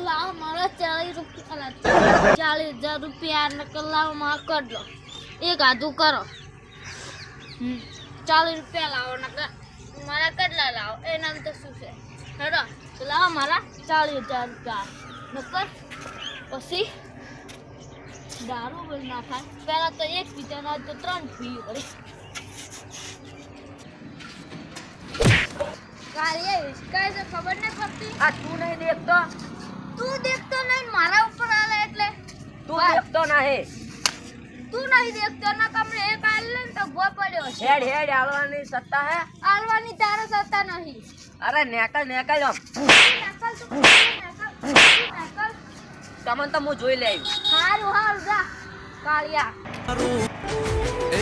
લાવો મારા 40 રૂપિયા 40,000 રૂપિયા નકલ લાવો માં કર લો એક આધું કરો 40 રૂપિયા લાવો નકલ મારા કેટલા લાવો એના તો શું છે હેડો તો લાવો મારા 40,000 રૂપિયા નકલ પછી દારૂ બંધ ના થાય પહેલા તો એક પીતા તો 3 પી વળી કાલે કઈ તો ખબર ન પડતી આ તું નહીં દેખતો તું દેખતો નહીં મારા ઉપર આલે એટલે તું દેખતો નહીં તું નહીં દેખતો ના કમરે એક આલે ને તો ગો પડ્યો છે હેડ હેડ આલવાની સત્તા હે આલવાની તારે સત્તા નહીં અરે નેકલ નેકલ આમ નકલ તું નકલ તમને તો હું જોઈ લઈ હારું હારું જા કાળિયા એ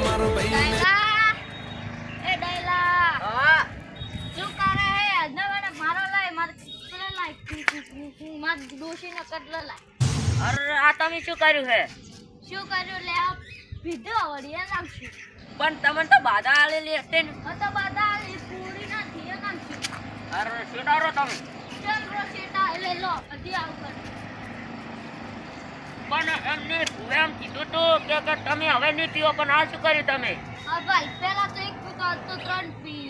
મારો ભાઈ એ ડાયલા હા શું કરે હે અજનવાને મારો લાય માર પેલા લાય માર દોશીને કટલો લાય અરે આ તમે શું કર્યું હે શું કર્યું લે આ ભીધો વળી એ નાખશું પણ તમને તો બાધા આલેલી હશે ને તો બધા એ પૂરી ના થઈએ નાખશું અરે શેડારો તમે ચંદ્રો સેટા એટલે લો અધી આવ કર પણ એમને એમ કીધું તું કે તમે હવે નહીં પીવો પણ આ શું કર્યું તમે હા ભાઈ પહેલા તો એક પીતો તો 3 પી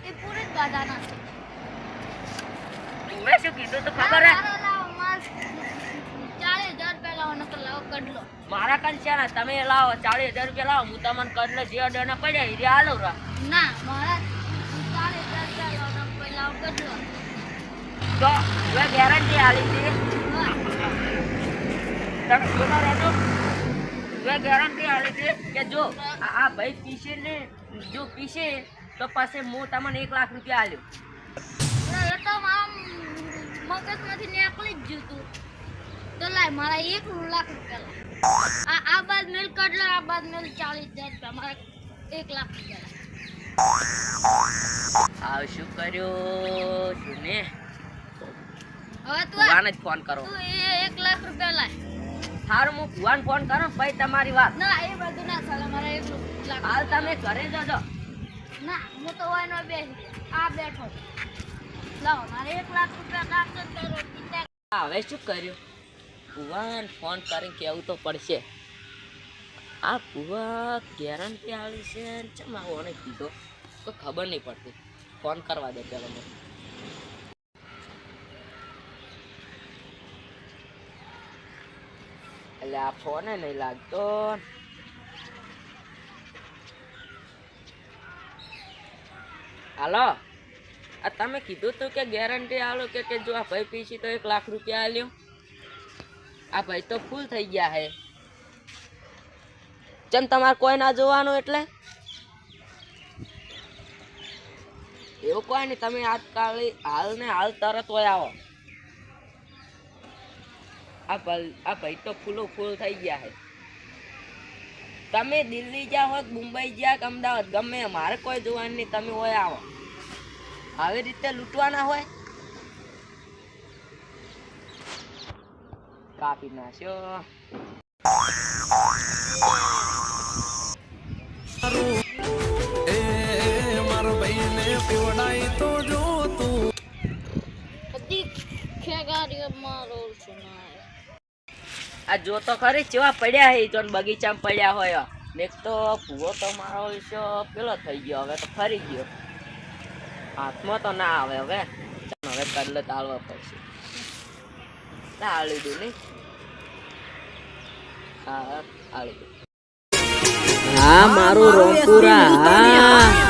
એ પૂરી જ ગાડા ના તું શું કીધું તો ખબર હે લાવો માર 40,000 રૂપિયા લાવો નકર લાવો કડલો મારા કન છે ને તમે લાવો 40,000 રૂપિયા લાવો હું તમને કડલો જે ડોના પડ્યા એ હાલો રા ના મારા 40,000 રૂપિયા લાવો પહેલા કડલો તો હવે ગેરંટી આલી હતી તમે જોતા રહેજો હવે ગેરંટી આલી હતી કે જો આ ભાઈ પીશે ને જો પીશે તો પછી હું તમને 1 લાખ રૂપિયા આલ્યો એ તો આમ મગજમાંથી નીકળી જ જતું તો લાય મારા 1 લાખ રૂપિયા આ બાદ મેલ કડલો આ બાદ મેલ 40,000 રૂપિયા મારા 1 લાખ રૂપિયા આ શું કર્યું શું ને હવે તું ભુવાને જ ફોન કરો તું 1 લાખ રૂપિયા લાય હારું હું ભુવાને ફોન કરું પછી તમારી વાત ના એ બધું ના ચાલે મારા 1 લાખ હાલ તમે ઘરે જજો ના હું તો હોય નો બેસી આ બેઠો લાવો મારે 1 લાખ રૂપિયા નાખજો કરો હવે શું કર્યું ભુવાને ફોન કરીને કહેવું તો પડશે આ ભુવા ગેરંટી આવી છે ચમ આવવાને કીધો તો ખબર નહીં પડતી ફોન કરવા દે પેલો મને એટલે આ ફોને નહીં લાગતો હાલો આ તમે કીધું તું કે ગેરંટી આલો કે જો આ ભાઈ પીસી તો 1 લાખ રૂપિયા આલ્યો આ ભાઈ તો ફૂલ થઈ ગયા હે ચમ તમારે કોઈ ના જોવાનું એટલે એવું કોઈ નહીં તમે આજકાલ હાલ ને હાલ તરત હોય આવો આ ભાઈ તો ફૂલો ફૂલ થઈ ગયા હે તમે દિલ્હી જ્યાં હોત મુંબઈ જ્યાં અમદાવાદ ગમે મારે કોઈ જોવાનું નહીં તમે હોય આવો આવી રીતે લૂંટવાના હોય કાપી નાખ્યો મારો ભાઈને પીવડાઈ તો જો તું બધી ખેગાડીઓ મારો સુનાય આ જો તો ખરી ચેવા પડ્યા હે જોન બગીચામાં પડ્યા હોય ને તો ભૂવો તો મારો વિશે પેલો થઈ ગયો હવે તો ફરી ગયો હાથમાં તો ના આવે હવે હવે કડલે તાળવા પડશે ના આળી દઉં નહીં હા આળી દઉં હા મારું રોમપુરા હા